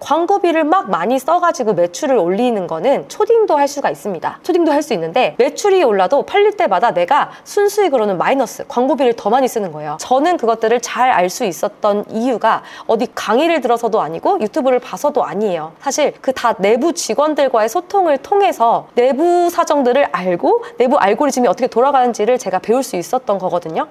광고비를 막 많이 써가지고 매출을 올리는 거는 초딩도 할 수가 있습니다. 초딩도 할 수 있는데 매출이 올라도 팔릴 때마다 내가 순수익으로는 마이너스, 광고비를 더 많이 쓰는 거예요. 저는 그것들을 잘 알 수 있었던 이유가 어디 강의를 들어서도 아니고 유튜브를 봐서도 아니에요. 사실 그 다 내부 직원들과의 소통을 통해서 내부 사정들을 알고 내부 알고리즘이 어떻게 돌아가는지를 제가 배울 수 있었던 거거든요.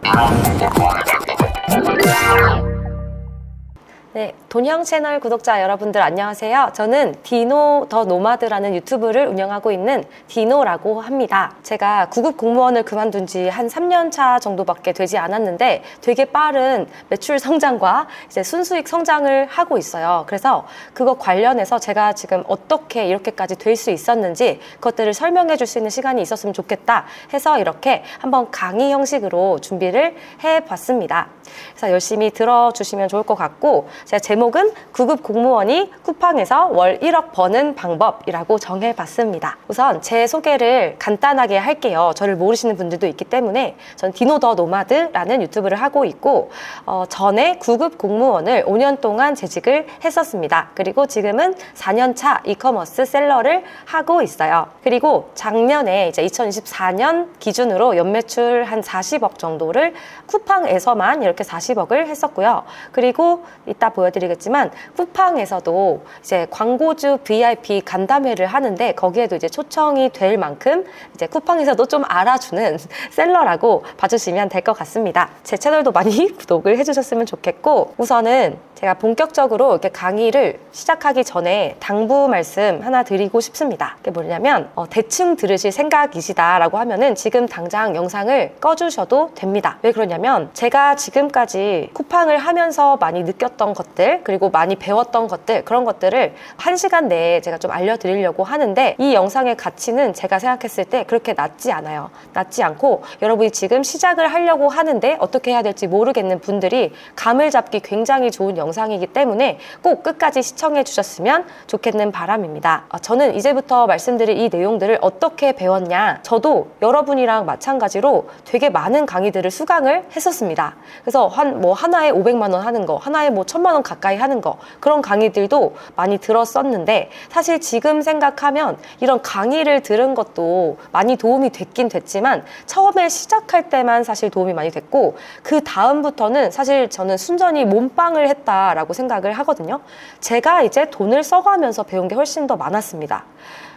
네, 돈형 채널 구독자 여러분들 안녕하세요. 저는 디노 더 노마드라는 유튜브를 운영하고 있는 디노라고 합니다. 제가 9급 공무원을 그만둔 지 한 3년 차 정도밖에 되지 않았는데 되게 빠른 매출 성장과 이제 순수익 성장을 하고 있어요. 그래서 그거 관련해서 제가 지금 어떻게 이렇게까지 될 수 있었는지 그것들을 설명해 줄 수 있는 시간이 있었으면 좋겠다 해서 이렇게 한번 강의 형식으로 준비를 해봤습니다. 그래서 열심히 들어주시면 좋을 것 같고, 제가 제목은 9급 공무원이 쿠팡에서 월 1억 버는 방법이라고 정해봤습니다. 우선 제 소개를 간단하게 할게요. 저를 모르시는 분들도 있기 때문에 전 디노 더 노마드라는 유튜브를 하고 있고, 전에 9급 공무원을 5년 동안 재직을 했었습니다. 그리고 지금은 4년차 이커머스 셀러를 하고 있어요. 그리고 작년에 이제 2024년 기준으로 연매출 한 40억 정도를 쿠팡에서만 이렇게 40억을 했었고요. 그리고 이따 보여드리겠지만 쿠팡에서도 이제 광고주 VIP 간담회를 하는데 거기에도 이제 초청이 될 만큼 이제 쿠팡에서도 좀 알아주는 셀러라고 봐주시면 될 것 같습니다. 제 채널도 많이 구독을 해주셨으면 좋겠고, 우선은 제가 본격적으로 이렇게 강의를 시작하기 전에 당부 말씀 하나 드리고 싶습니다. 그게 뭐냐면 대충 들으실 생각이시다라고 하면은 지금 당장 영상을 꺼주셔도 됩니다. 왜 그러냐면 제가 지금까지 쿠팡을 하면서 많이 느꼈던 것들, 그리고 많이 배웠던 것들, 그런 것들을 1시간 내에 제가 좀 알려드리려고 하는데, 이 영상의 가치는 제가 생각했을 때 그렇게 낮지 않아요. 낮지 않고 여러분이 지금 시작을 하려고 하는데 어떻게 해야 될지 모르겠는 분들이 감을 잡기 굉장히 좋은 영상이기 때문에 꼭 끝까지 시청해 주셨으면 좋겠는 바람입니다. 저는 이제부터 말씀드릴 이 내용들을 어떻게 배웠냐, 저도 여러분이랑 마찬가지로 되게 많은 강의들을 수강을 했었습니다. 그래서 하나에 500만 원 하는 거, 하나에 1000만 원 가까이 하는 거, 그런 강의들도 많이 들었었는데, 사실 지금 생각하면 이런 강의를 들은 것도 많이 도움이 됐긴 됐지만 처음에 시작할 때만 사실 도움이 많이 됐고, 그 다음부터는 사실 저는 순전히 몸빵을 했다라고 생각을 하거든요. 제가 이제 돈을 써가면서 배운 게 훨씬 더 많았습니다.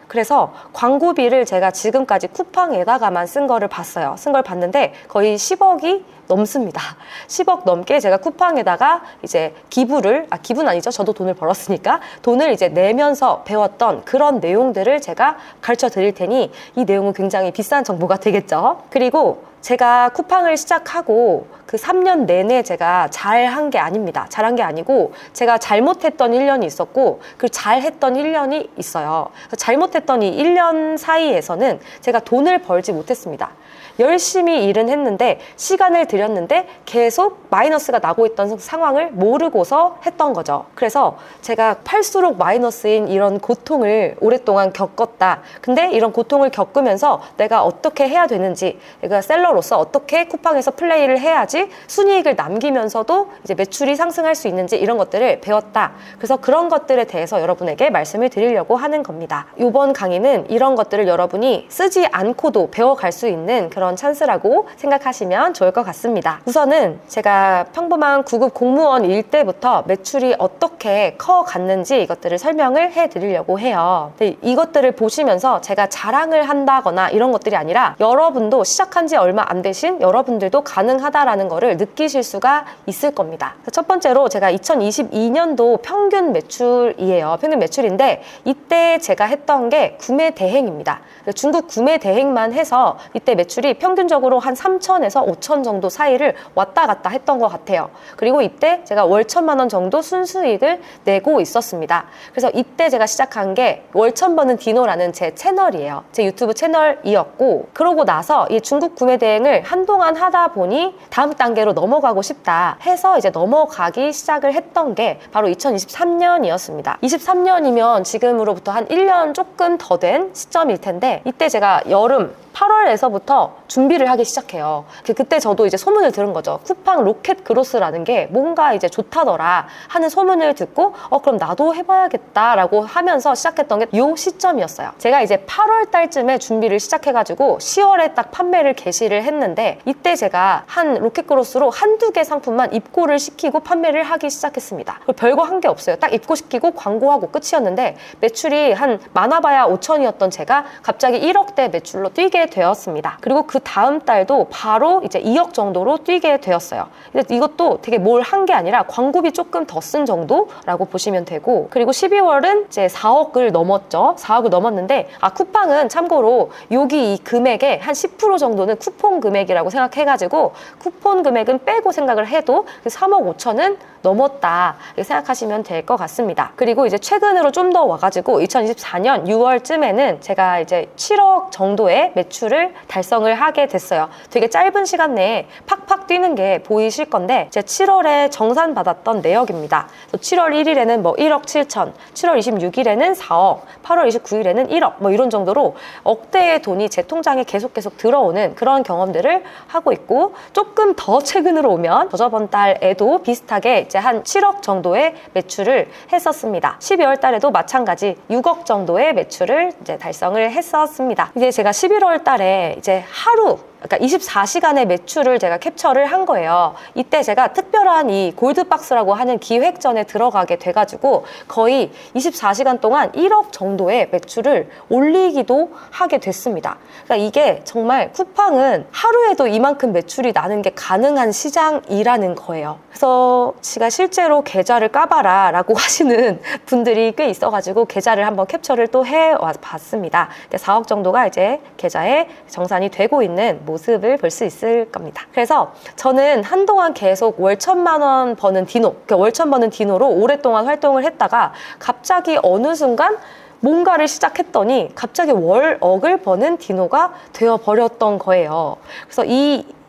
그래서 광고비를 제가 지금까지 쿠팡에다가만 쓴 거를 봤어요. 쓴 걸 봤는데 거의 10억이 넘습니다. 10억 넘게 제가 쿠팡에다가 이제 기부는 아니죠. 저도 돈을 벌었으니까 돈을 이제 내면서 배웠던 그런 내용들을 제가 가르쳐 드릴 테니 이 내용은 굉장히 비싼 정보가 되겠죠. 그리고 제가 쿠팡을 시작하고 그 3년 내내 제가 잘한 게 아닙니다. 잘한 게 아니고 제가 잘못했던 1년이 있었고 그 잘했던 1년이 있어요. 잘못했던 이 1년 사이에서는 제가 돈을 벌지 못했습니다. 열심히 일은 했는데 시간을 들였는데 계속 마이너스가 나고 있던 상황을 모르고서 했던 거죠. 그래서 제가 팔수록 마이너스인 이런 고통을 오랫동안 겪었다. 근데 이런 고통을 겪으면서 내가 어떻게 해야 되는지, 내가 셀러로서 어떻게 쿠팡에서 플레이를 해야지 순이익을 남기면서도 이제 매출이 상승할 수 있는지, 이런 것들을 배웠다. 그래서 그런 것들에 대해서 여러분에게 말씀을 드리려고 하는 겁니다. 이번 강의는 이런 것들을 여러분이 쓰지 않고도 배워갈 수 있는 그런 찬스라고 생각하시면 좋을 것 같습니다. 우선은 제가 평범한 9급 공무원일 때부터 매출이 어떻게 커갔는지 이것들을 설명을 해드리려고 해요. 이것들을 보시면서 제가 자랑을 한다거나 이런 것들이 아니라 여러분도 시작한 지 얼마 안 되신 여러분들도 가능하다라는 거를 느끼실 수가 있을 겁니다. 첫 번째로 제가 2022년도 평균 매출이에요. 평균 매출인데 이때 제가 했던 게 구매 대행입니다. 중국 구매 대행만 해서 이때 매출이 평균적으로 한 3천에서 5천 정도 사이를 왔다 갔다 했던 것 같아요. 그리고 이때 제가 월 1000만 원 정도 순수익을 내고 있었습니다. 그래서 이때 제가 시작한 게 월 1000번은 디노라는 제 채널이에요. 제 유튜브 채널이었고, 그러고 나서 이 중국 구매 대행을 한동안 하다 보니 다음 단계로 넘어가고 싶다 해서 이제 넘어가기 시작을 했던 게 바로 2023년이었습니다. 23년이면 지금으로부터 한 1년 조금 더 된 시점일 텐데, 이때 제가 여름 8월에서부터 준비를 하기 시작해요. 그때 저도 이제 소문을 들은 거죠. 쿠팡 로켓 그로스라는 게 뭔가 이제 좋다더라 하는 소문을 듣고 그럼 나도 해봐야겠다라고 하면서 시작했던 게 요 시점이었어요. 제가 이제 8월 달쯤에 준비를 시작해가지고 10월에 딱 판매를 개시를 했는데 이때 제가 한 로켓 그로스로 한두 개 상품만 입고를 시키고 판매를 하기 시작했습니다. 별거 한 게 없어요. 딱 입고시키고 광고하고 끝이었는데 매출이 한 많아봐야 5천이었던 제가 갑자기 1억대 매출로 뛰게 되었습니다. 그리고 그 다음 달도 바로 이제 2억 정도로 뛰게 되었어요. 이것도 되게 뭘 한 게 아니라 광고비 조금 더 쓴 정도라고 보시면 되고, 그리고 12월은 이제 4억을 넘었죠. 4억을 넘었는데 쿠팡은 참고로 여기 이 금액의 한 10% 정도는 쿠폰 금액이라고 생각해가지고 쿠폰 금액은 빼고 생각을 해도 3억 5천은 넘었다 이렇게 생각하시면 될 것 같습니다. 그리고 이제 최근으로 좀 더 와가지고 2024년 6월쯤에는 제가 이제 7억 정도의 매출을 달성을 하게 됐어요. 되게 짧은 시간 내에 팍팍 뛰는 게 보이실 건데 이제 7월에 정산받았던 내역입니다. 7월 1일에는 뭐 1억 7천, 7월 26일에는 4억, 8월 29일에는 1억 뭐 이런 정도로 억대의 돈이 제 통장에 계속 들어오는 그런 경험들을 하고 있고, 조금 더 최근으로 오면 저번 달에도 비슷하게 이제 한 7억 정도의 매출을 했었습니다. 12월 달에도 마찬가지 6억 정도의 매출을 이제 달성을 했었습니다. 이제 제가 11월 달에 이제 하루, 그러니까 24시간의 매출을 제가 캡처를 한 거예요. 이때 제가 특별한 이 골드박스라고 하는 기획전에 들어가게 돼가지고 거의 24시간 동안 1억 정도의 매출을 올리기도 하게 됐습니다. 그러니까 이게 정말 쿠팡은 하루에도 이만큼 매출이 나는 게 가능한 시장이라는 거예요. 그래서 제가 실제로 계좌를 까봐라 라고 하시는 분들이 꽤 있어가지고 계좌를 한번 캡처를 또 해봤습니다. 4억 정도가 이제 계좌에 정산이 되고 있는 모습을 볼 수 있을 겁니다. 그래서 저는 한동안 계속 월 1,000만 원 버는 디노, 그러니까 월 1,000 버는 디노로 오랫동안 활동을 했다가 갑자기 어느 순간 뭔가를 시작했더니 갑자기 월억을 버는 디노가 되어버렸던 거예요. 그래서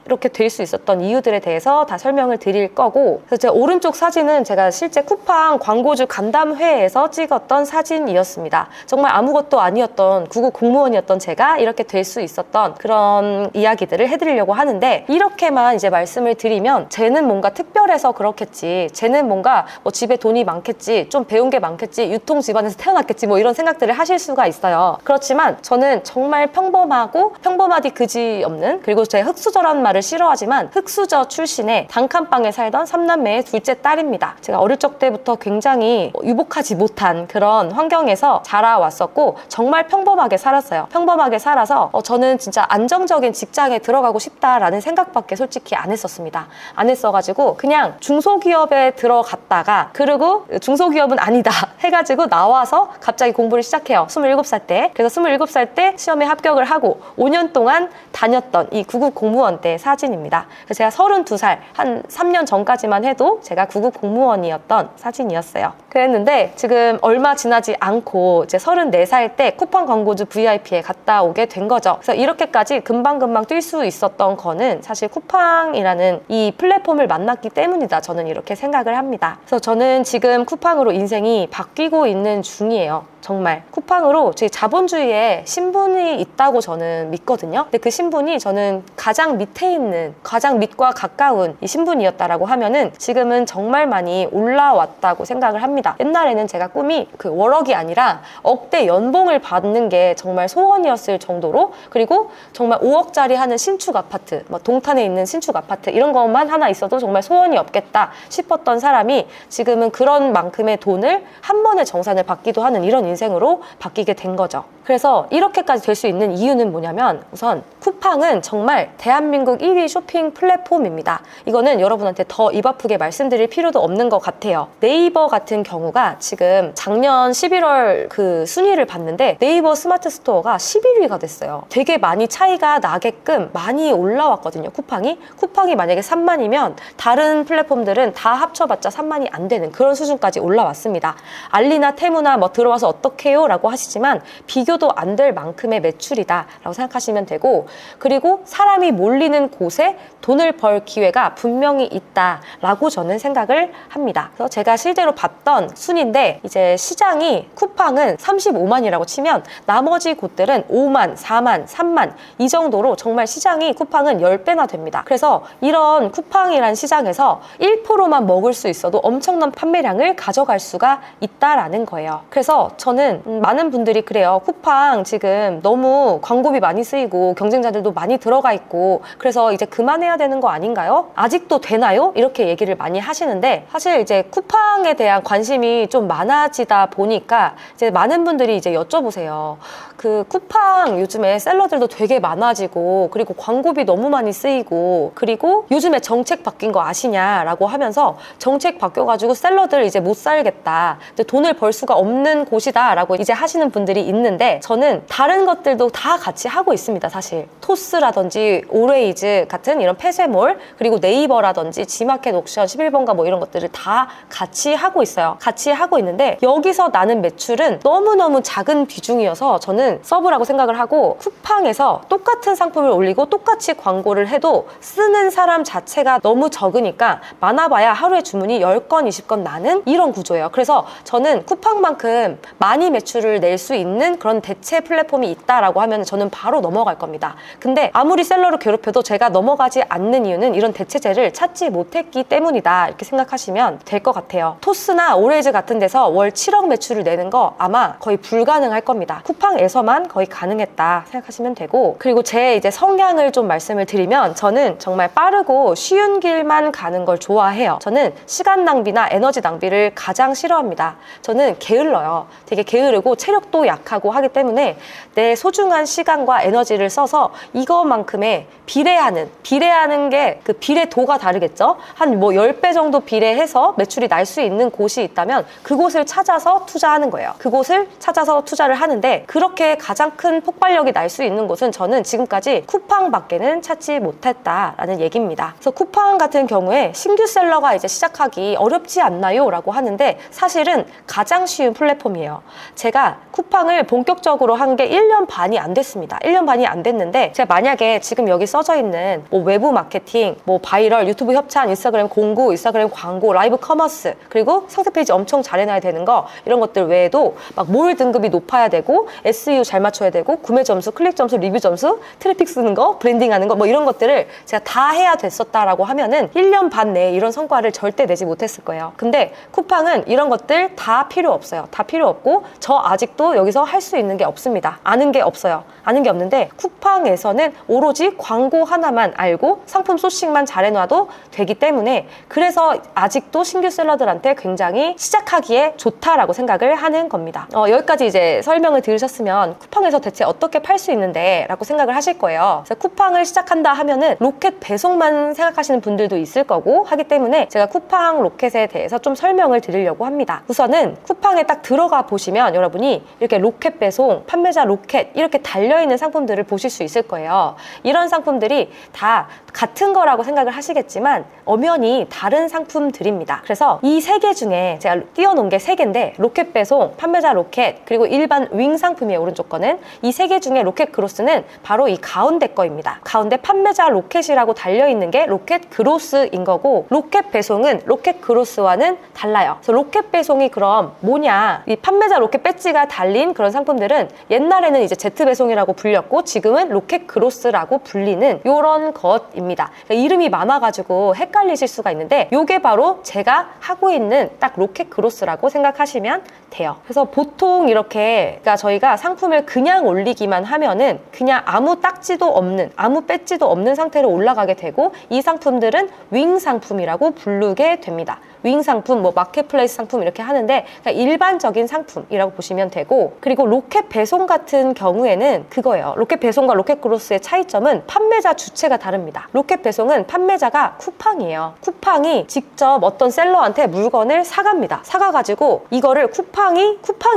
이렇게 될 수 있었던 이유들에 대해서 다 설명을 드릴 거고, 그래서 제 오른쪽 사진은 제가 실제 쿠팡 광고주 간담회에서 찍었던 사진이었습니다. 정말 아무것도 아니었던 구급 공무원이었던 제가 이렇게 될 수 있었던 그런 이야기들을 해드리려고 하는데, 이렇게만 이제 말씀을 드리면 쟤는 뭔가 특별해서 그렇겠지, 쟤는 뭔가 뭐 집에 돈이 많겠지, 좀 배운 게 많겠지, 유통 집안에서 태어났겠지, 뭐 이런 생각들을 하실 수가 있어요. 그렇지만 저는 정말 평범하고 평범하디 그지없는, 그리고 제 흙수저라는 말을 싫어하지만 흙수저 출신의 단칸방에 살던 3남매의 둘째 딸입니다. 제가 어릴 적 때부터 굉장히 유복하지 못한 그런 환경에서 자라왔었고 정말 평범하게 살았어요. 평범하게 살아서 저는 진짜 안정적인 직장에 들어가고 싶다라는 생각밖에 솔직히 안 했었습니다. 안 했어가지고 그냥 중소기업에 들어갔다가, 그리고 중소기업은 아니다 해가지고 나와서 갑자기 공부를 시작해요. 27살 때. 그래서 27살 때 시험에 합격을 하고 5년 동안 다녔던 이 구급 공무원 때 사진입니다. 그래서 제가 32살, 한 3년 전까지만 해도 제가 구급 공무원이었던 사진이었어요. 그랬는데 지금 얼마 지나지 않고 이제 34살 때 쿠팡 광고주 VIP에 갔다 오게 된 거죠. 그래서 이렇게까지 금방금방 뛸 수 있었던 거는 사실 쿠팡이라는 이 플랫폼을 만났기 때문이다, 저는 이렇게 생각을 합니다. 그래서 저는 지금 쿠팡으로 인생이 바뀌고 있는 중이에요. 정말 쿠팡으로 제 자본주의에 신분이 있다고 저는 믿거든요. 근데 그 신분이 저는 가장 밑에 있는, 가장 밑과 가까운 이 신분이었다라고 하면은 지금은 정말 많이 올라왔다고 생각을 합니다. 옛날에는 제가 꿈이 그 월억이 아니라 억대 연봉을 받는 게 정말 소원이었을 정도로, 그리고 정말 5억짜리 하는 신축 아파트, 뭐 동탄에 있는 신축 아파트 이런 것만 하나 있어도 정말 소원이 없겠다 싶었던 사람이 지금은 그런 만큼의 돈을 한 번에 정산을 받기도 하는 이런 인생으로 바뀌게 된 거죠. 그래서 이렇게까지 될 수 있는 이유는 뭐냐면, 우선 쿠팡은 정말 대한민국 1위 쇼핑 플랫폼입니다. 이거는 여러분한테 더 입 아프게 말씀드릴 필요도 없는 것 같아요. 네이버 같은 경우가 지금 작년 11월 그 순위를 봤는데 네이버 스마트 스토어가 11위가 됐어요. 되게 많이 차이가 나게끔 많이 올라왔거든요. 쿠팡이 만약에 3만이면 다른 플랫폼들은 다 합쳐봤자 3만이 안 되는 그런 수준까지 올라왔습니다. 알리나 테무나 뭐 들어와서 어떡해요? 라고 하시지만 비교도 안 될 만큼의 매출이다 라고 생각하시면 되고, 그리고 사람이 몰리는 곳에 돈을 벌 기회가 분명히 있다라고 저는 생각을 합니다. 그래서 제가 실제로 봤던 순인데, 이제 시장이 쿠팡은 35만이라고 치면 나머지 곳들은 5만, 4만, 3만 이 정도로 정말 시장이 쿠팡은 10배나 됩니다. 그래서 이런 쿠팡이란 시장에서 1%만 먹을 수 있어도 엄청난 판매량을 가져갈 수가 있다라는 거예요. 그래서 저는 많은 분들이 그래요. 쿠팡 지금 너무 광고비 많이 쓰이고 경쟁자들도 많이 들어가 있고 그래서 이제 그만해야 되는 거 아닌가요? 아직도 되나요? 이렇게 얘기를 많이 하시는데, 사실 이제 쿠팡에 대한 관심이 좀 많아지다 보니까 이제 많은 분들이 이제 여쭤보세요. 그 쿠팡 요즘에 셀러들도 되게 많아지고, 그리고 광고비 너무 많이 쓰이고, 그리고 요즘에 정책 바뀐 거 아시냐라고 하면서 정책 바뀌어가지고 셀러들 이제 못 살겠다, 이제 돈을 벌 수가 없는 곳이다 라고 이제 하시는 분들이 있는데, 저는 다른 것들도 다 같이 하고 있습니다. 사실 토스라든지 오레이즈 같은 이런 폐쇄몰, 그리고 네이버라든지 지마켓 옥션 11번가 뭐 이런 것들을 다 같이 하고 있어요. 같이 하고 있는데 여기서 나는 매출은 너무너무 작은 비중이어서 저는 서브라고 생각을 하고, 쿠팡에서 똑같은 상품을 올리고 똑같이 광고를 해도 쓰는 사람 자체가 너무 적으니까 많아봐야 하루에 주문이 10건, 20건 나는 이런 구조예요. 그래서 저는 쿠팡만큼 많이 매출을 낼 수 있는 그런 대체 플랫폼이 있다라고 하면 저는 바로 넘어갈 겁니다. 근데 아무리 셀러를 괴롭혀도 제가 넘어가지 않는 이유는 이런 대체제를 찾지 못했기 때문이다, 이렇게 생각하시면 될 것 같아요. 토스나 오레이즈 같은 데서 월 7억 매출을 내는 거 아마 거의 불가능할 겁니다. 쿠팡에서만 거의 가능했다 생각하시면 되고, 그리고 제 이제 성향을 좀 말씀을 드리면, 저는 정말 빠르고 쉬운 길만 가는 걸 좋아해요. 저는 시간 낭비나 에너지 낭비를 가장 싫어합니다. 저는 게을러요. 되게 게으르고 체력도 약하고 하기 때문에 내 소중한 시간과 에너지를 써서 이거만큼의 비례하는 게 그 비례도가 다르겠죠? 한 뭐 10배 정도 비례해서 매출이 날 수 있는 곳이 있다면 그곳을 찾아서 투자하는 거예요. 그곳을 찾아서 투자를 하는데, 그렇게 가장 큰 폭발력이 날 수 있는 곳은 저는 지금까지 쿠팡밖에는 찾지 못했다라는 얘기입니다. 그래서 쿠팡 같은 경우에 신규 셀러가 이제 시작하기 어렵지 않나요? 라고 하는데 사실은 가장 쉬운 플랫폼이에요. 제가 쿠팡을 본격적으로 한 게 1년 반이 안 됐습니다. 1년 반이 안 됐는데, 제가 만약에 지금 여기 써져 있는 뭐 외부 마케팅, 뭐 바이럴, 유튜브 협찬, 인스타그램 공구, 인스타그램 광고, 라이브 커머스, 그리고 상세 페이지 엄청 잘 해놔야 되는 거, 이런 것들 외에도 막 몰 등급이 높아야 되고, SEO 잘 맞춰야 되고, 구매 점수, 클릭 점수, 리뷰 점수, 트래픽 쓰는 거, 브랜딩 하는 거, 뭐 이런 것들을 제가 다 해야 됐었다라고 하면은 1년 반 내에 이런 성과를 절대 내지 못했을 거예요. 근데 쿠팡은 이런 것들 다 필요 없어요. 다 필요 없고, 저 아직도 여기서 할 수 있는 게 없습니다. 아는 게 없어요. 아는 게 없는데, 쿠팡에서는 오로지 광고 하나만 알고 상품 소싱만 잘 해놔도 되기 때문에, 그래서 아직도 신규 셀러들한테 굉장히 시작하기에 좋다라고 생각을 하는 겁니다. 여기까지 이제 설명을 들으셨으면 쿠팡에서 대체 어떻게 팔 수 있는데 라고 생각을 하실 거예요. 그래서 쿠팡을 시작한다 하면은 로켓 배송만 생각하시는 분들도 있을 거고 하기 때문에 제가 쿠팡 로켓에 대해서 좀 설명을 드리려고 합니다. 우선은 쿠팡에 딱 들어가 보시면 여러분이 이렇게 로켓 배송, 판매자 로켓 이렇게 달려있는 상품들을 보실 수 있을 거예요. 이런 상품들이 다 같은 거라고 생각을 하시겠지만 엄연히 다른 상품들입니다. 그래서 이 세 개 중에 제가 띄워놓은 게 3개인데, 로켓 배송, 판매자 로켓, 그리고 일반 윙 상품이에요. 오른쪽 거는. 이 3개 중에 로켓 그로스는 바로 이 가운데 거입니다. 가운데 판매자 로켓이라고 달려있는 게 로켓 그로스인 거고, 로켓 배송은 로켓 그로스와는 달라요. 그래서 로켓 배송이 그럼 뭐냐, 이 판매자 로켓 배지가 달린 그런 상품들은 옛날에는 이제 제트 배송이라고 불렸고 지금은 로켓 그로스라고 불리는 요런 것입니다. 그러니까 이름이 많아가지고 헷갈리실 수가 있는데, 요게 바로 제가 하고 있는 딱 로켓 그로스라고 생각하시면 돼요. 그래서 보통 이렇게, 그러니까 저희가 상품을 그냥 올리기만 하면은 그냥 아무 딱지도 없는, 아무 배지도 없는 상태로 올라가게 되고, 이 상품들은 윙 상품이라고 부르게 됩니다. 윙 상품, 뭐 마켓플레이스 상품 이렇게 하는데, 그러니까 일반적인 상품이라고 보시면 되고, 그리고 로켓 배송 같은 경우에는 그거예요. 로켓 배송과 로켓 그로스의 차이점은 판매자 주체가 다릅니다. 로켓 배송은 판매자가 쿠팡이에요. 쿠팡이 직접 어떤 셀러한테 물건을 사갑니다. 사가가지고 이거를 쿠팡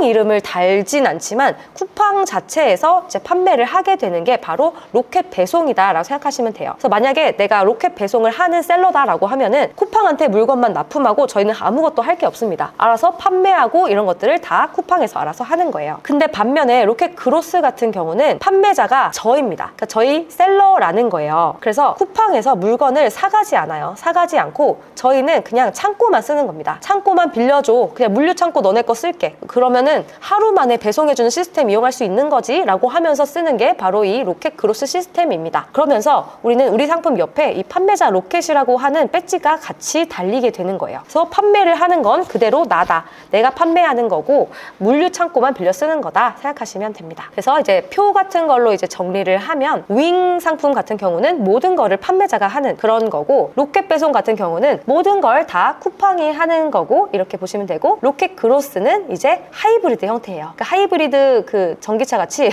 이름을 달진 않지만 쿠팡 자체에서 이제 판매를 하게 되는 게 바로 로켓 배송이다라고 생각하시면 돼요. 그래서 만약에 내가 로켓 배송을 하는 셀러다라고 하면은 쿠팡한테 물건만 납품하고 저희는 아무것도 할 게 없습니다. 알아서 판매하고 이런 것들을 다 쿠팡에서 알아서 하는 거예요. 근데 반면에 로켓 그로스 같은 경우는 판매자가 저입니다. 그러니까 저희 셀러라는 거예요. 그래서 쿠팡에서 물건을 사가지 않아요. 사가지 않고 저희는 그냥 창고만 쓰는 겁니다. 창고만 빌려줘. 그냥 물류 창고 너네 거 쓸게. 그러면은 하루 만에 배송해주는 시스템 이용할 수 있는 거지 라고 하면서 쓰는 게 바로 이 로켓 그로스 시스템입니다. 그러면서 우리는 우리 상품 옆에 이 판매자 로켓이라고 하는 배지가 같이 달리게 되는 거예요. 그래서 판매를 하는 건 그대로 나다. 내가 판매하는 거고 물류 창고만 빌려 쓰는 거다 생각하시면 됩니다. 그래서 이제 표 같은 걸로 이제 정리를 하면 윙 상품 같은 경우는 모든 거를 판매자가 하는 그런 거고, 로켓 배송 같은 경우는 모든 걸 다 쿠팡이 하는 거고, 이렇게 보시면 되고, 로켓 그로스는 이제 하이브리드 형태예요. 그러니까 하이브리드 그 전기차 같이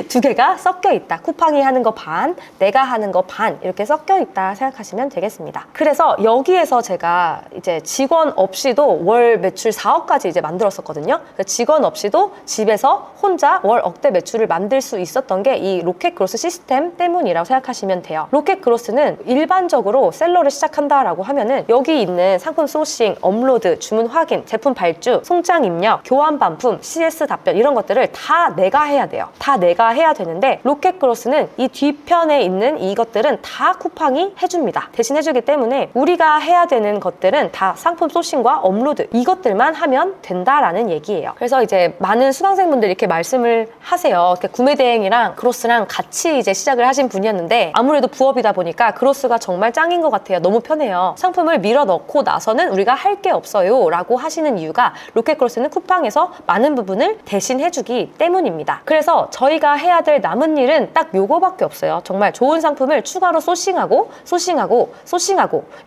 두 개가 섞여 있다. 쿠팡이 하는 거 반, 내가 하는 거 반, 이렇게 섞여 있다 생각하시면 되겠습니다. 그래서 여기에서 제가 이제 직원 없이도 월 매출 4억까지 이제 만들었었거든요. 직원 없이도 집에서 혼자 월 억대 매출을 만들 수 있었던 게 이 로켓 그로스 시스템 때문이라고 생각하시면 돼요. 로켓 그로스는 일반적으로 셀러를 시작한다라고 하면은 여기 있는 상품 소싱, 업로드, 주문 확인, 제품 발주, 송장 입력, 교환 반품, CS 답변 이런 것들을 다 내가 해야 돼요. 다 내가 해야 되는데 로켓 그로스는 이 뒤편에 있는 이것들은 다 쿠팡이 해줍니다. 대신 해주기 때문에 우리가 해야 되는 것들은 다 상품 소싱과 업로드 이것들만 하면 된다라는 얘기예요. 그래서 이제 많은 수강생분들이 이렇게 말씀을 하세요. 구매 대행이랑 그로스랑 같이 이제 시작을 하신 분이었는데 아무래도 부업이다 보니까 그로스가 정말 짱인 것 같아요. 너무 편해요. 상품을 밀어 넣고 나서는 우리가 할 게 없어요 라고 하시는 이유가 로켓 그로스는 쿠팡에서 많은 부분을 대신 해주기 때문입니다. 그래서 저희가 해야 될 남은 일은 딱 요거밖에 없어요. 정말 좋은 상품을 추가로 소싱하고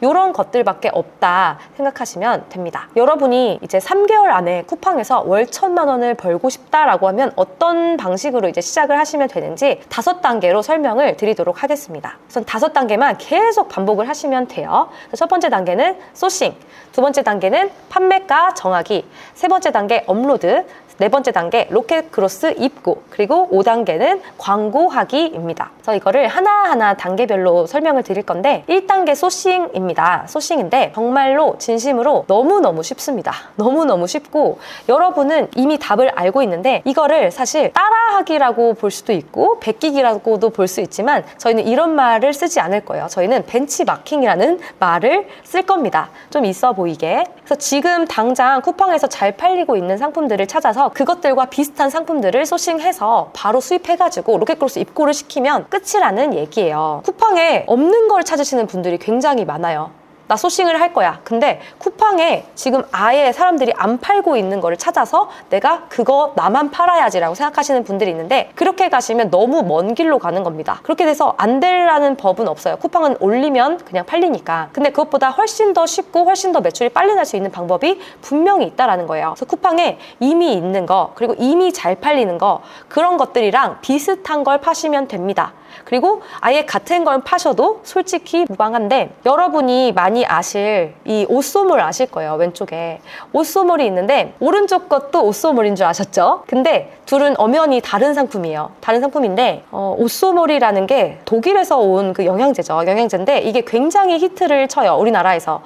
이런 것들밖에 없다 생각하시면 됩니다. 여러분이 이제 3개월 안에 쿠팡에서 월 1,000만 원을 벌고 싶다라고 하면 어떤 방식으로 이제 시작을 하시면 되는지 5단계로 설명을 드리도록 하겠습니다. 우선 5단계만 계속 반복을 하시면 돼요. 첫 번째 단계는 소싱, 두 번째 단계는 판매가 정하기, 세 번째 단계 업로드, 네 번째 단계 로켓 그로스 입고, 그리고 5단계는 광고하기입니다. 그래서 이거를 하나하나 단계별로 설명을 드릴 건데 1단계 소싱입니다. 소싱인데 정말로 진심으로 너무너무 쉽습니다. 너무너무 쉽고 여러분은 이미 답을 알고 있는데 이거를 사실 따라하기라고 볼 수도 있고 베끼기라고도 볼 수 있지만 저희는 이런 말을 쓰지 않을 거예요. 저희는 벤치마킹이라는 말을 쓸 겁니다. 좀 있어 보이게. 그래서 지금 당장 쿠팡에서 잘 팔리고 있는 상품들을 찾아서 그것들과 비슷한 상품들을 소싱해서 바로 수입해가지고 로켓 그로스 입고를 시키면 끝이라는 얘기예요. 쿠팡에 없는 걸 찾으시는 분들이 굉장히 많아요. 나 소싱을 할 거야. 근데 쿠팡에 지금 아예 사람들이 안 팔고 있는 거를 찾아서 내가 그거 나만 팔아야지라고 생각하시는 분들이 있는데 그렇게 가시면 너무 먼 길로 가는 겁니다. 그렇게 돼서 안 되라는 법은 없어요. 쿠팡은 올리면 그냥 팔리니까. 근데 그것보다 훨씬 더 쉽고 훨씬 더 매출이 빨리 날 수 있는 방법이 분명히 있다라는 거예요. 그래서 쿠팡에 이미 있는 거, 그리고 이미 잘 팔리는 거, 그런 것들이랑 비슷한 걸 파시면 됩니다. 그리고 아예 같은 걸 파셔도 솔직히 무방한데 여러분이 많이 아실 이 옷소몰 아실 거예요. 왼쪽에 옷소몰이 있는데 오른쪽 것도 옷소몰인 줄 아셨죠? 근데 둘은 엄연히 다른 상품이에요. 다른 상품인데 옷소몰이라는 게 독일에서 온 그 영양제죠. 영양제인데 이게 굉장히 히트를 쳐요. 우리나라에서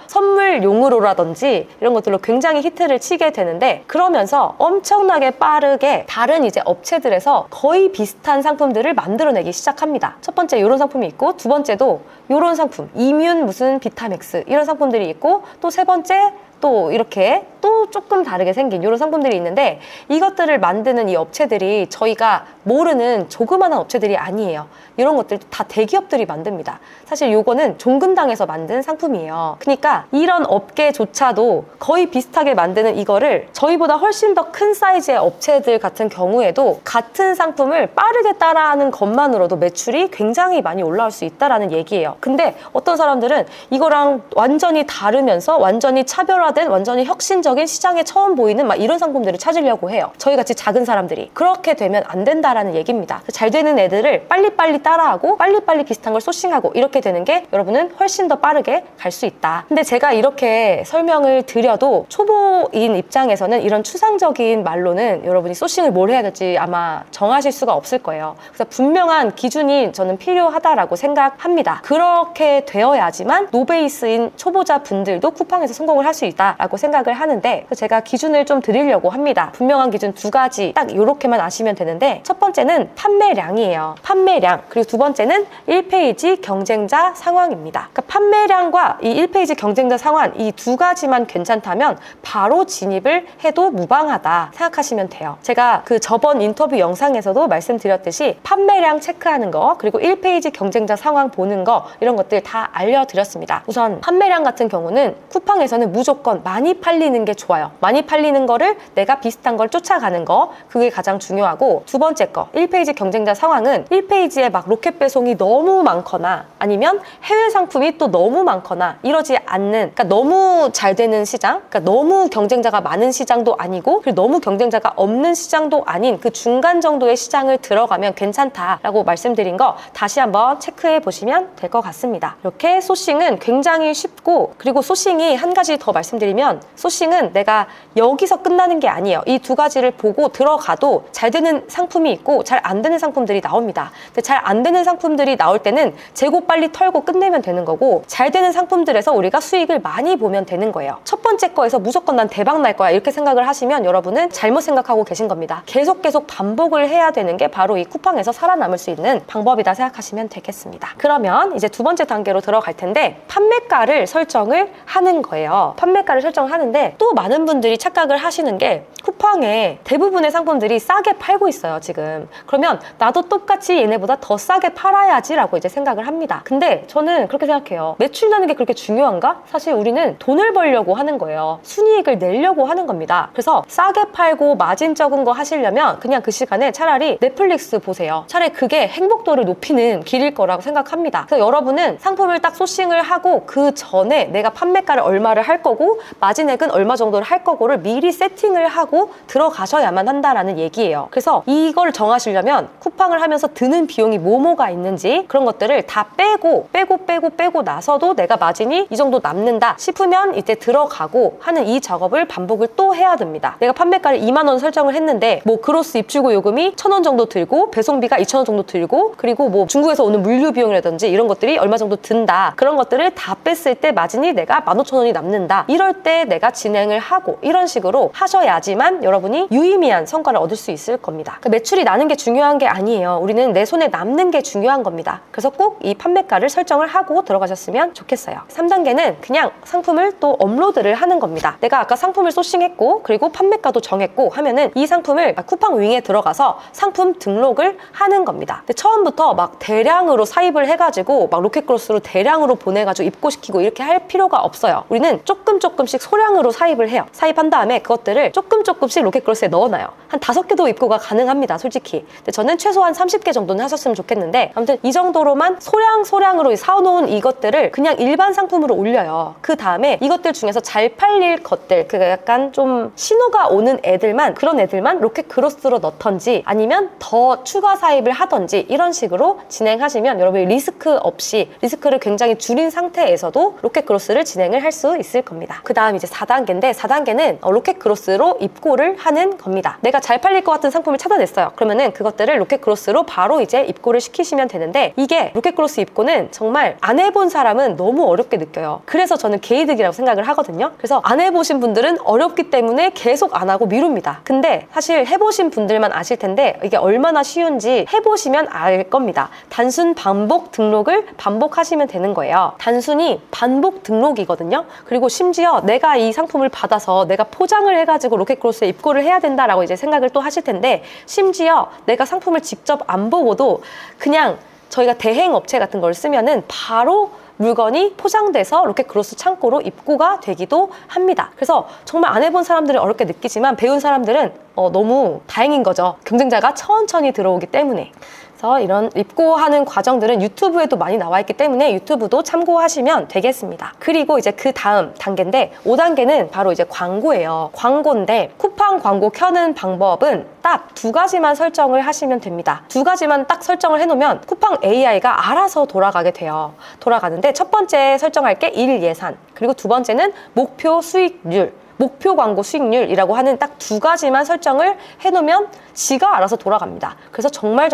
선물용으로라든지 이런 것들로 굉장히 히트를 치게 되는데 그러면서 엄청나게 빠르게 다른 이제 업체들에서 거의 비슷한 상품들을 만들어내기 시작합니다. 첫 번째 이런 상품이 있고 두 번째도 이런 상품 이뮨 무슨 비타맥스 이런 상품들이 있고 또 세 번째 또 이렇게 또 조금 다르게 생긴 이런 상품들이 있는데 이것들을 만드는 이 업체들이 저희가 모르는 조그마한 업체들이 아니에요. 이런 것들도 다 대기업들이 만듭니다. 사실 요거는 종근당에서 만든 상품이에요. 그러니까 이런 업계조차도 거의 비슷하게 만드는 이거를 저희보다 훨씬 더 큰 사이즈의 업체들 같은 경우에도 같은 상품을 빠르게 따라하는 것만으로도 매출이 굉장히 많이 올라올 수 있다는 얘기예요. 근데 어떤 사람들은 이거랑 완전히 다르면서 완전히 차별화된 완전히 혁신적인 시장에 처음 보이는 막 이런 상품들을 찾으려고 해요. 저희같이 작은 사람들이. 그렇게 되면 안 된다라는 얘기입니다. 잘 되는 애들을 빨리빨리 따라하고 빨리빨리 비슷한 걸 소싱하고 이렇게 되는 게 여러분은 훨씬 더 빠르게 갈 수 있다. 근데 제가 이렇게 설명을 드려도 초보인 입장에서는 이런 추상적인 말로는 여러분이 소싱을 뭘 해야 될지 아마 정하실 수가 없을 거예요. 그래서 분명한 기준이 저는 필요하다라고 생각합니다. 그렇게 되어야지만 노베이스인 초보자 분들도 쿠팡에서 성공을 할 수 있다라고 생각을 하는데 제가 기준을 좀 드리려고 합니다. 분명한 기준 두 가지 딱 이렇게만 아시면 되는데 첫 번째는 판매량이에요. 판매량. 그리고 두 번째는 1페이지 경쟁자 상황입니다. 그러니까 판매량과 이 1페이지 경쟁자 상황 이 두 가지만 괜찮다면 바로 진입을 해도 무방하다 생각하시면 돼요. 제가 그 저번 인터뷰 영상에서도 말씀드렸듯이 판매량 체크하는 거 그리고 1페이지 경쟁자 상황 보는 거 이런 것들 다 알려드렸습니다. 우선 판매량 같은 경우는 쿠팡에서는 무조건 많이 팔리는 게 좋아요. 많이 팔리는 거를 내가 비슷한 걸 쫓아가는 거 그게 가장 중요하고 두 번째 거 1페이지 경쟁자 상황은 1페이지에 막 로켓 배송이 너무 많거나 아니면 해외 상품이 또 너무 많거나 이러지 않는 그러니까 너무 잘 되는 시장 그러니까 너무 경쟁자가 많은 시장도 아니고 그리고 너무 경쟁자가 없는 시장도 아닌 그 중간 정도의 시장을 들어가면 괜찮다라고 말씀드린 거 다시 한번 체크해 보시면 될 것 같습니다. 이렇게 소싱은 굉장히 쉽고 그리고 소싱이 한 가지 더 말씀드리면 소싱은 내가 여기서 끝나는 게 아니에요. 이 두 가지를 보고 들어가도 잘 되는 상품이 있고 잘 안 되는 상품들이 나옵니다. 근데 잘 안 되는 상품들이 나올 때는 재고 빨리 털고 끝내면 되는 거고 잘 되는 상품들에서 우리가 수익을 많이 보면 되는 거예요. 첫 번째 거에서 무조건 난 대박 날 거야 이렇게 생각을 하시면 여러분은 잘못 생각하고 계신 겁니다. 계속 반복을 해야 되는 게 바로 이 쿠팡에서 살아남을 수 있는 방법이다 생각하시면 되겠습니다. 그러면 이제 두 번째 단계로 들어갈 텐데 판매가를 설정을 하는 거예요. 판매가를 설정하는데 또 많은 분들이 착각을 하시는 게 쿠팡에 대부분의 상품들이 싸게 팔고 있어요 지금. 그러면 나도 똑같이 얘네보다 더 싸게 팔아야지 라고 이제 생각을 합니다. 근데 저는 그렇게 생각해요. 매출 나는 게 그렇게 중요한가? 사실 우리는 돈을 벌려고 하는 거예요. 순이익을 내려고 하는 겁니다. 그래서 싸게 팔고 마진 적은 거 하시려면 그냥 그 시간에 차라리 넷플릭스 보세요. 차라리 그게 행복도를 높이는 길일 거라고 생각합니다. 그래서 여러분은 상품을 딱 소싱을 하고 그 전에 내가 판매가를 얼마를 할 거고 마진액은 얼마 정도를 할 거고를 미리 세팅을 하고 들어가셔야만 한다라는 얘기예요. 그래서 이걸 정하시려면 쿠팡을 하면서 드는 비용이 뭐가 있는지 그런 것들을 다 빼고 나서도 내가 마진이 이 정도 남는다 싶으면 이때 들어가고 하는 이 작업을 반복을 또 해야 됩니다. 내가 판매가를 2만 원 설정을 했는데 뭐 그로스 입출고 요금이 1,000원 정도 들고 배송비가 2,000원 정도 들고 그리고 뭐 중국에서 오는 물류 비용이라든지 이런 것들이 얼마 정도 든다. 그런 것들을 다 뺐을 때 마진이 내가 15,000원이 남는다. 이럴 때 내가 진행을 하고 이런 식으로 하셔야지만 여러분이 유의미한 성과를 얻을 수 있을 겁니다. 그러니까 매출이 나는 게 중요한 게 아니에요. 우리는 내 손에 남는 게 중요한 겁니다. 그래서 꼭 이 판매가를 설정을 하고 들어가셨으면 좋겠어요. 3단계는 그냥 상품을 또 업로드를 하는 겁니다. 내가 아까 상품을 소싱했고 그리고 판매가도 정했고 하면은 이 상품을 쿠팡 윙에 들어가서 상품 등록을 하는 겁니다. 근데 처음부터 막 대량으로 사입을 해가지고 막 로켓크로스로 대량으로 보내가지고 입고시키고 이렇게 할 필요가 없어요. 우리는 조금씩 소량으로 사입을 해요. 사입한 다음에 그것들을 조금씩 로켓크로스에 넣어놔요. 한 5개도 입고가 가능합니다. 솔직히. 근데 저는 최소한 30개 정도는 하셨으면 좋겠는데 아무튼 이 정도로만 소량으로 사놓은 이것들을 그냥 일반 상품으로 올려요. 그 다음에 이것들 중에서 잘 팔릴 것들 그러니까 약간 좀 신호가 오는 애들만 그런 애들만 로켓크로스로 넣던지 아니면 더 추가 사입을 하던지 이런 식으로 진행하시면 여러분이 리스크 없이 리스크를 굉장히 줄인 상태에서도 로켓크로스를 진행을 할 수 있을 겁니다. 그 다음 이제 4단계인데 4단계는 로켓크로스로 입고를 하는 겁니다. 내가 잘 팔릴 것 같은 상품을 찾아냈어요. 그러면은 그것들을 로켓크로스로 바로 이제 입고를 시키시면 되는데 이게 로켓크로스 입고는 정말 안 해본 사람은 너무 어렵게 느껴요. 그래서 저는 개이득이라고 생각을 하거든요. 그래서 안 해보신 분들은 어렵기 때문에 계속 안 하고 미룹니다. 근데 사실 해보신 분들만 아실 텐데 이게 얼마나 쉬운지 해보시면 알 겁니다. 단순 반복 등록을 반복하시면 되는 거예요. 단순히 반복 등록이거든요. 그리고 심지어 내가 이 상품을 받아서 내가 포장을 해가지고 로켓크로스에 입고를 해야 된다라고 이제 생각을 또 하실 텐데 심지어 내가 상품을 직접 안 보고도 그냥 저희가 대행업체 같은 걸 쓰면은 바로 물건이 포장돼서 로켓크로스 창고로 입고가 되기도 합니다. 그래서 정말 안 해본 사람들은 어렵게 느끼지만 배운 사람들은 너무 다행인 거죠. 경쟁자가 천천히 들어오기 때문에. 그래서 이런 입고하는 과정들은 유튜브에도 많이 나와 있기 때문에 유튜브도 참고하시면 되겠습니다. 그리고 이제 그 다음 단계인데 5단계는 바로 이제 광고예요. 광고인데 쿠팡 광고 켜는 방법은 딱 두 가지만 설정을 하시면 됩니다. 두 가지만 딱 설정을 해놓으면 쿠팡 AI가 알아서 돌아가게 돼요. 돌아가는데 첫 번째 설정할 게 일 예산 그리고 두 번째는 목표 수익률 목표 광고 수익률이라고 하는 딱 두 가지만 설정을 해놓으면 지가 알아서 돌아갑니다. 그래서 정말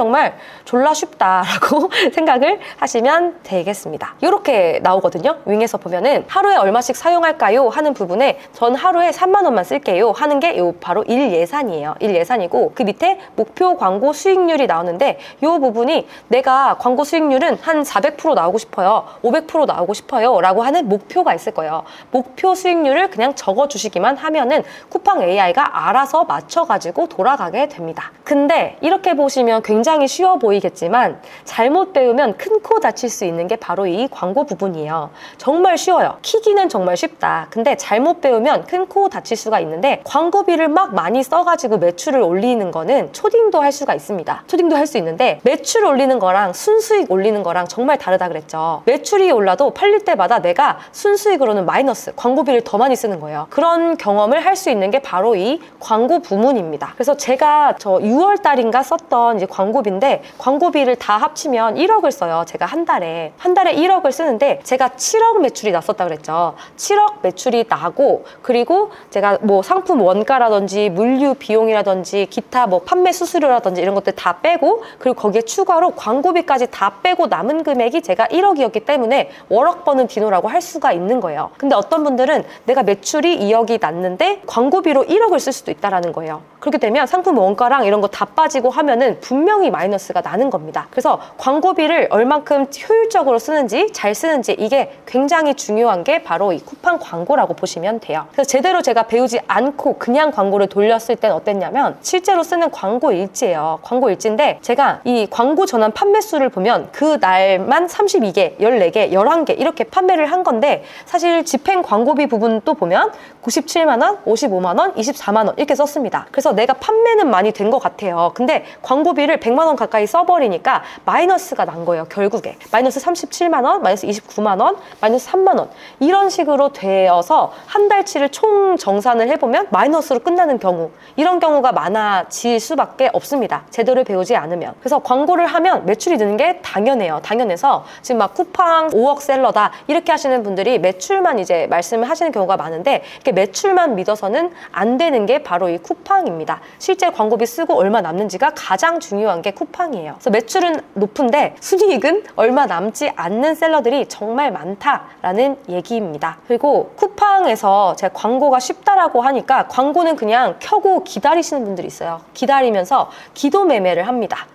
졸라 쉽다라고 생각을 하시면 되겠습니다. 이렇게 나오거든요. 윙에서 보면은 하루에 얼마씩 사용할까요? 하는 부분에 전 하루에 3만 원만 쓸게요 하는 게 바로 일 예산이에요. 일 예산이고 그 밑에 목표 광고 수익률이 나오는데 이 부분이 내가 광고 수익률은 한 400% 나오고 싶어요. 500% 나오고 싶어요. 라고 하는 목표가 있을 거예요. 목표 수익률을 그냥 적어주시기만 하면은 쿠팡 AI가 알아서 맞춰가지고 돌아가게 됩니다. 근데 이렇게 보시면 굉장히 쉬워 보이겠지만 잘못 배우면 큰 코 다칠 수 있는 게 바로 이 광고 부분이에요. 정말 쉬워요. 키기는 정말 쉽다. 근데 잘못 배우면 큰 코 다칠 수가 있는데 광고비를 막 많이 써가지고 매출을 올리는 거는 초딩도 할 수가 있습니다. 초딩도 할 수 있는데 매출 올리는 거랑 순수익 올리는 거랑 정말 다르다 그랬죠. 매출이 올라도 팔릴 때마다 내가 순수익으로는 마이너스, 광고비를 더 많이 쓰는 거예요. 그런 경험을 할 수 있는 게 바로 이 광고 부문입니다. 그래서 제가 저 6월 달인가 썼던 이제 광고비인데 광고비를 다 합치면 1억을 써요. 제가 한 달에 1억을 쓰는데 제가 7억 매출이 났었다 그랬죠. 7억 매출이 나고 그리고 제가 뭐 상품 원가라든지 물류 비용이라든지 기타 뭐 판매 수수료라든지 이런 것들 다 빼고 그리고 거기에 추가로 광고비까지 다 빼고 남은 금액이 제가 1억이었기 때문에 월억 버는 디노라고 할 수가 있는 거예요. 근데 어떤 분들은 내가 매출이 2억이 났는데 광고비로 1억을 쓸 수도 있다라는 거예요. 그렇게 되면 상품 원가랑 이런 거 다 빠지고 하면은 분명히 마이너스가 나는 겁니다. 그래서 광고비를 얼만큼 효율적으로 쓰는지 잘 쓰는지 이게 굉장히 중요한 게 바로 이 쿠팡 광고라고 보시면 돼요. 그래서 제대로 제가 배우지 않고 그냥 광고를 돌렸을 땐 어땠냐면 실제로 쓰는 광고 일지예요. 광고 일지인데 제가 이 광고 전환 판매 수를 보면 그 날만 32개, 14개, 11개 이렇게 판매를 한 건데 사실 집행 광고비 부분 또 보면 97만 원, 55만 원, 24만 원 이렇게 썼습니다. 그래서 내가 판매는 많이 된 것 같아요. 근데 광고비를 100만 원 가까이 써버리니까 마이너스가 난 거예요. 결국에 마이너스 37만 원, 마이너스 29만 원, 마이너스 3만 원 이런 식으로 되어서 한 달치를 총 정산을 해보면 마이너스로 끝나는 경우 이런 경우가 많아질 수밖에 없습니다. 제대로 배우지 않으면. 그래서 광고를 하면 매출이 드는 게 당연해요. 당연해서 지금 막 쿠팡 5억 셀러다 이렇게 하시는 분들이 매출만 이제 말씀을 하시는 경우가 많은데 이렇게 매출만 믿어서는 안 되는 게 바로 이 쿠팡입니다. 실제 광고비 쓰고 얼마 남는지가 가장 중요한 게 쿠팡이에요. 그래서 매출은 높은데 순이익은 얼마 남지 않는 셀러들이 정말 많다라는 얘기입니다. 그리고 쿠팡에서 제가 광고가 쉽다라고 하니까 광고는 그냥 켜고 기다리시는 분들이 있어요. 기다리면서 기도 매매를 합니다.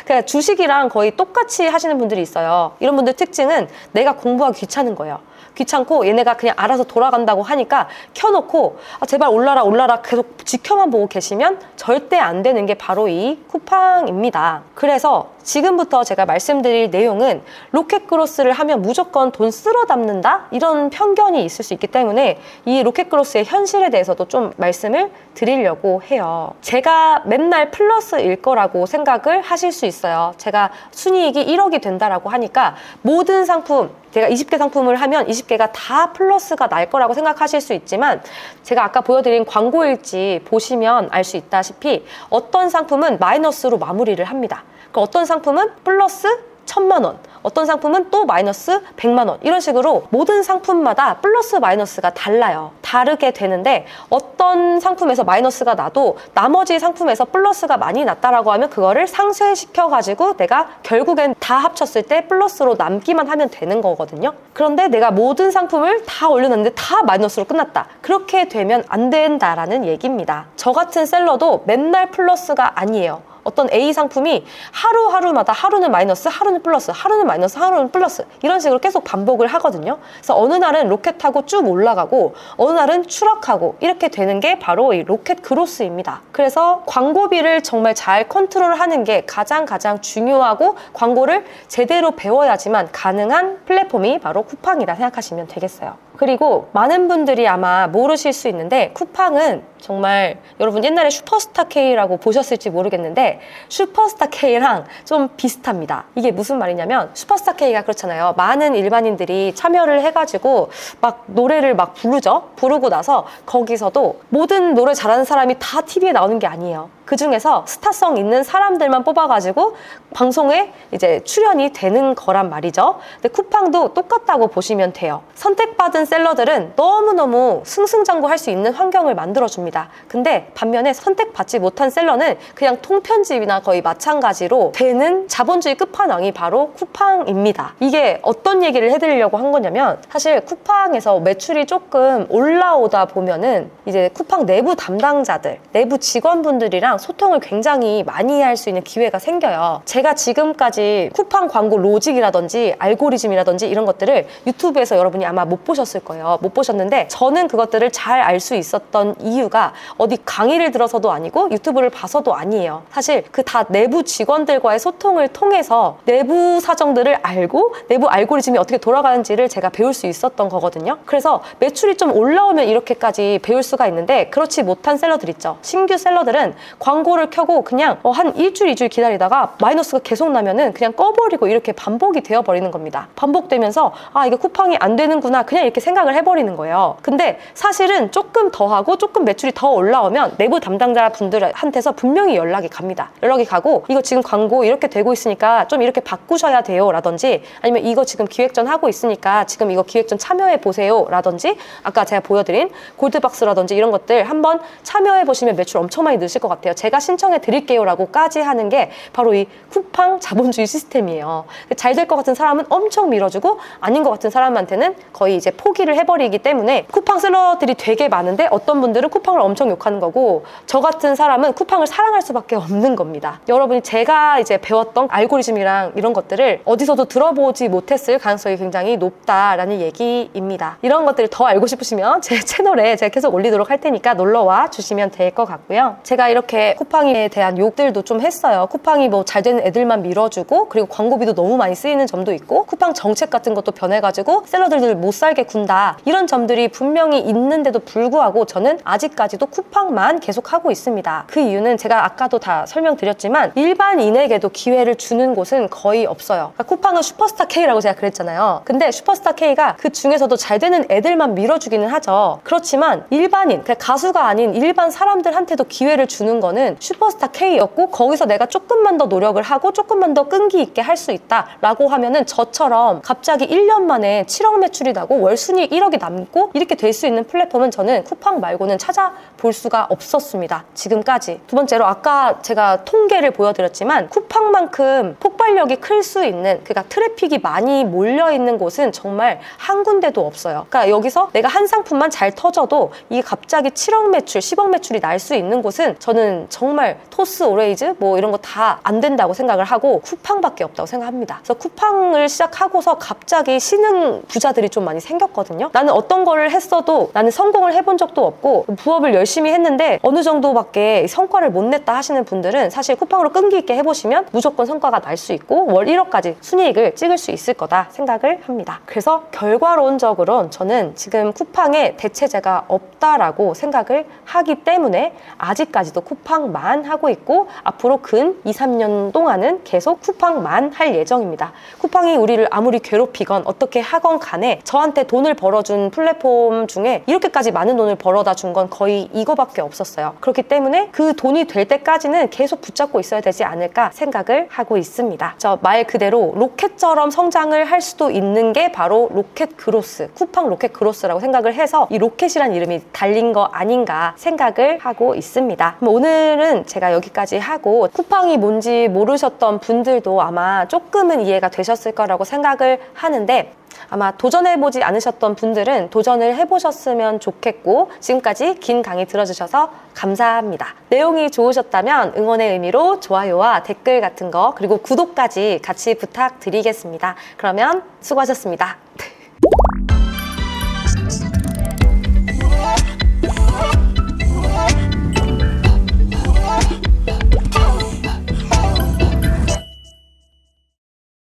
그러니까 주식이랑 거의 똑같이 하시는 분들이 있어요. 이런 분들 특징은 내가 공부하기 귀찮은 거예요. 귀찮고 얘네가 그냥 알아서 돌아간다고 하니까 켜놓고 제발 올라라 계속 지켜만 보고 계시면 절대 안 되는 게 바로 이 쿠팡입니다. 그래서 지금부터 제가 말씀드릴 내용은 로켓그로스를 하면 무조건 돈 쓸어 담는다? 이런 편견이 있을 수 있기 때문에 이 로켓그로스의 현실에 대해서도 좀 말씀을 드리려고 해요. 제가 맨날 플러스일 거라고 생각을 하실 수 있어요. 제가 순이익이 1억이 된다라고 하니까 모든 상품 제가 20개 상품을 하면 20개가 다 플러스가 날 거라고 생각하실 수 있지만 제가 아까 보여드린 광고일지 보시면 알 수 있다시피 어떤 상품은 마이너스로 마무리를 합니다. 어떤 상품은 플러스 1,000만 원, 어떤 상품은 또 마이너스 100만 원 이런 식으로 모든 상품마다 플러스 마이너스가 달라요. 다르게 되는데 어떤 상품에서 마이너스가 나도 나머지 상품에서 플러스가 많이 났다라고 하면 그거를 상쇄시켜가지고 내가 결국엔 다 합쳤을 때 플러스로 남기만 하면 되는 거거든요. 그런데 내가 모든 상품을 다 올려놨는데 다 마이너스로 끝났다. 그렇게 되면 안 된다라는 얘기입니다. 저 같은 셀러도 맨날 플러스가 아니에요. 어떤 A 상품이 하루하루마다 하루는 마이너스, 하루는 플러스, 하루는 마이너스, 하루는 플러스 이런 식으로 계속 반복을 하거든요. 그래서 어느 날은 로켓하고 쭉 올라가고 어느 날은 추락하고 이렇게 되는 게 바로 이 로켓 그로스입니다. 그래서 광고비를 정말 잘 컨트롤하는 게 가장 중요하고 광고를 제대로 배워야지만 가능한 플랫폼이 바로 쿠팡이라 생각하시면 되겠어요. 그리고 많은 분들이 아마 모르실 수 있는데 쿠팡은 정말 여러분 옛날에 슈퍼스타 K라고 보셨을지 모르겠는데 슈퍼스타 K랑 좀 비슷합니다. 이게 무슨 말이냐면 슈퍼스타 K가 그렇잖아요. 많은 일반인들이 참여를 해가지고 막 노래를 막 부르죠. 부르고 나서 거기서도 모든 노래 잘하는 사람이 다 TV에 나오는 게 아니에요. 그 중에서 스타성 있는 사람들만 뽑아가지고 방송에 이제 출연이 되는 거란 말이죠. 근데 쿠팡도 똑같다고 보시면 돼요. 선택받은 셀러들은 너무너무 승승장구할 수 있는 환경을 만들어줍니다. 근데 반면에 선택받지 못한 셀러는 그냥 통편집이나 거의 마찬가지로 되는 자본주의 끝판왕이 바로 쿠팡입니다. 이게 어떤 얘기를 해드리려고 한 거냐면 사실 쿠팡에서 매출이 조금 올라오다 보면은 이제 쿠팡 내부 담당자들, 내부 직원분들이랑 소통을 굉장히 많이 할 수 있는 기회가 생겨요. 제가 지금까지 쿠팡 광고 로직이라든지 알고리즘이라든지 이런 것들을 유튜브에서 여러분이 아마 못 보셨을 거예요. 못 보셨는데 저는 그것들을 잘 알 수 있었던 이유가 어디 강의를 들어서도 아니고 유튜브를 봐서도 아니에요. 사실 그 다 내부 직원들과의 소통을 통해서 내부 사정들을 알고 내부 알고리즘이 어떻게 돌아가는지를 제가 배울 수 있었던 거거든요. 그래서 매출이 좀 올라오면 이렇게까지 배울 수가 있는데 그렇지 못한 셀러들 있죠. 신규 셀러들은 광고를 켜고 그냥 한 일주일, 이주일 기다리다가 마이너스가 계속 나면은 그냥 꺼버리고 이렇게 반복이 되어버리는 겁니다. 반복되면서 이게 쿠팡이 안 되는구나 그냥 이렇게 생각을 해버리는 거예요. 근데 사실은 조금 더 하고 조금 매출이 더 올라오면 내부 담당자 분들한테서 분명히 연락이 갑니다. 연락이 가고 이거 지금 광고 이렇게 되고 있으니까 좀 이렇게 바꾸셔야 돼요 라든지 아니면 이거 지금 기획전 하고 있으니까 지금 이거 기획전 참여해 보세요 라든지 아까 제가 보여드린 골드박스라든지 이런 것들 한번 참여해 보시면 매출 엄청 많이 느실 것 같아요. 제가 신청해 드릴게요 라고까지 하는 게 바로 이 쿠팡 자본주의 시스템이에요. 잘 될 것 같은 사람은 엄청 밀어주고 아닌 것 같은 사람한테는 거의 이제 포기를 해버리기 때문에 쿠팡 셀러들이 되게 많은데 어떤 분들은 쿠팡을 엄청 욕하는 거고 저 같은 사람은 쿠팡을 사랑할 수밖에 없는 겁니다. 여러분이 제가 이제 배웠던 알고리즘이랑 이런 것들을 어디서도 들어보지 못했을 가능성이 굉장히 높다라는 얘기입니다. 이런 것들을 더 알고 싶으시면 제 채널에 제가 계속 올리도록 할 테니까 놀러와 주시면 될 것 같고요. 제가 이렇게 쿠팡에 대한 욕들도 좀 했어요. 쿠팡이 뭐 잘 되는 애들만 밀어주고 그리고 광고비도 너무 많이 쓰이는 점도 있고 쿠팡 정책 같은 것도 변해가지고 셀러들을 못 살게 군다 이런 점들이 분명히 있는데도 불구하고 저는 아직까지도 쿠팡만 계속 하고 있습니다. 그 이유는 제가 아까도 다 설명드렸지만 일반인에게도 기회를 주는 곳은 거의 없어요. 그러니까 쿠팡은 슈퍼스타 K라고 제가 그랬잖아요. 근데 슈퍼스타 K가 그 중에서도 잘 되는 애들만 밀어주기는 하죠. 그렇지만 일반인, 그러니까 가수가 아닌 일반 사람들한테도 기회를 주는 거는 슈퍼스타 K였고 거기서 내가 조금만 더 노력을 하고 조금만 더 끈기 있게 할 수 있다라고 하면은 저처럼 갑자기 1년 만에 7억 매출이 나고 월 순이익 1억이 남고 이렇게 될 수 있는 플랫폼은 저는 쿠팡 말고는 찾아볼 수가 없었습니다. 지금까지. 두 번째로 아까 제가 통계를 보여드렸지만 쿠팡만큼 폭발력이 클 수 있는 그러니까 트래픽이 많이 몰려있는 곳은 정말 한 군데도 없어요. 그러니까 여기서 내가 한 상품만 잘 터져도 이게 갑자기 7억 매출, 10억 매출이 날 수 있는 곳은 저는 정말 토스, 오레이즈 뭐 이런 거 다 안 된다고 생각을 하고 쿠팡밖에 없다고 생각합니다. 그래서 쿠팡을 시작하고서 갑자기 신흥 부자들이 좀 많이 생겼거든요. 나는 어떤 거를 했어도 나는 성공을 해본 적도 없고 부업을 열심히 했는데 어느 정도밖에 성과를 못 냈다 하시는 분들은 사실 쿠팡으로 끈기 있게 해보시면 무조건 성과가 날 수 있고 월 1억까지 순이익을 찍을 수 있을 거다 생각을 합니다. 그래서 결과론적으로는 저는 지금 쿠팡에 대체제가 없다라고 생각을 하기 때문에 아직까지도 쿠팡만 하고 있고 앞으로 근 2, 3년 동안은 계속 쿠팡만 할 예정입니다. 쿠팡이 우리를 아무리 괴롭히건 어떻게 하건 간에 저한테 돈을 벌어준 플랫폼 중에 이렇게까지 많은 돈을 벌어다 준 건 거의 이거밖에 없었어요. 그렇기 때문에 그 돈이 될 때까지는 계속 붙잡고 있어야 되지 않을까 생각을 하고 있습니다. 저 말 그대로 로켓처럼 성장을 할 수도 있는 게 바로 로켓 그로스, 쿠팡 로켓 그로스라고 생각을 해서 이 로켓이란 이름이 달린 거 아닌가 생각을 하고 있습니다. 그럼 오늘은 제가 여기까지 하고 쿠팡이 뭔지 모르셨던 분들도 아마 조금은 이해가 되셨을 거라고 생각을 하는데 아마 도전해보지 않으셨던 분들은 도전을 해보셨으면 좋겠고 지금까지 긴 강의 들어주셔서 감사합니다. 내용이 좋으셨다면 응원의 의미로 좋아요와 댓글 같은 거 그리고 구독까지 같이 부탁드리겠습니다. 그러면 수고하셨습니다.